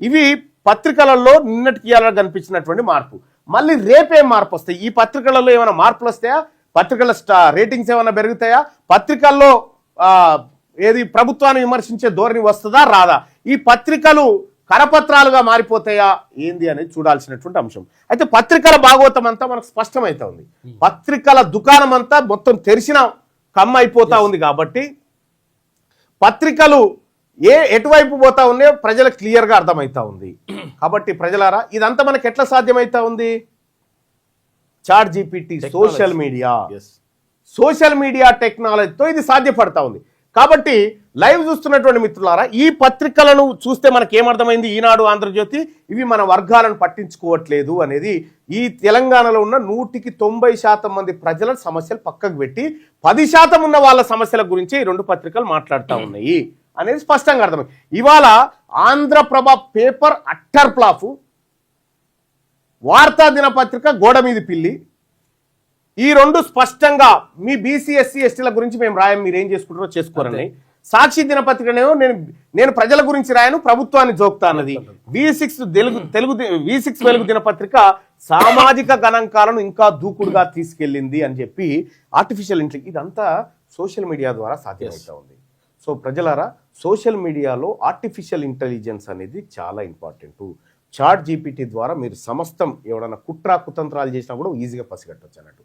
ఇవి పత్రికలలో నిన్నటికి ఇవాళ కనిపించినటువంటి మార్పు. మళ్ళీ రేపే మార్పు వస్తాయి. ఈ పత్రికలలో ఏమైనా మార్పులు వస్తాయా? పత్రికల రేటింగ్స్ ఏమైనా పెరుగుతాయా? పత్రికల్లో ఏది ప్రభుత్వాన్ని విమర్శించే ధోరణి వస్తుందా రాదా? ఈ పత్రికలు కరపత్రాలుగా మారిపోతాయా ఏంది అనేది చూడాల్సినటువంటి అంశం. అయితే పత్రికల భాగవతం అంతా మనకు స్పష్టమైతే ఉంది. పత్రికల దుకాణం అంతా మొత్తం తెరిచిన కమ్మ అయిపోతా ఉంది. కాబట్టి పత్రికలు ఎటువైపు పోతా ఉన్నాయో ప్రజలకు క్లియర్గా అర్థమవుతా ఉంది. కాబట్టి ప్రజలారా, ఇదంతా మనకు ఎట్లా సాధ్యమవుతా ఉంది? చాట్ జీపీటీ, సోషల్ మీడియా టెక్నాలజీతో ఇది సాధ్యపడతా ఉంది. కాబట్టి లైవ్ చూస్తున్నటువంటి మిత్రులారా, ఈ పత్రికలను చూస్తే మనకి ఏమర్థమైంది? ఈనాడు, ఆంధ్రజ్యోతి ఇవి మన వర్గాలను పట్టించుకోవట్లేదు అనేది. ఈ తెలంగాణలో ఉన్న 190% మంది ప్రజల సమస్యలు పక్కకు పెట్టి 10% ఉన్న వాళ్ళ సమస్యల గురించి ఈ రెండు పత్రికలు మాట్లాడుతూ ఉన్నాయి అనేది స్పష్టంగా అర్థమైంది. ఇవాళ ఆంధ్రప్రభ పేపర్ అట్టర్ ప్లాఫ్, వార్తా దినపత్రిక గోడ మీది పిల్లి. ఈ రెండు స్పష్టంగా మీ బీసీ ఎస్సీ ఎస్టీల గురించి మేము రాయం, మీరు ఏం చేసుకుంటారో చేసుకోరని. సాక్షి దినపత్రికనేమో నేను ప్రజల గురించి రాయను, ప్రభుత్వాన్ని జోక్తా అన్నది. V6 వెలుగు దినపత్రిక సామాజిక గణాంకాలను ఇంకా దూకుడుగా తీసుకెళ్ళింది అని చెప్పి ఆర్టిఫిషియల్ ఇంటెలిజెన్స్, ఇదంతా సోషల్ మీడియా ద్వారా సాధ్యమవుతా ఉంది. సో ప్రజలారా, సోషల్ మీడియాలో ఆర్టిఫిషియల్ ఇంటెలిజెన్స్ అనేది చాలా ఇంపార్టెంట్. చాట్ జీపీటీ ద్వారా మీరు సమస్తం ఎవడన్నా కుట్ర కుతంత్రాలు చేసినా కూడా ఈజీగా పసిగట్టవచ్చు అన్నట్టు.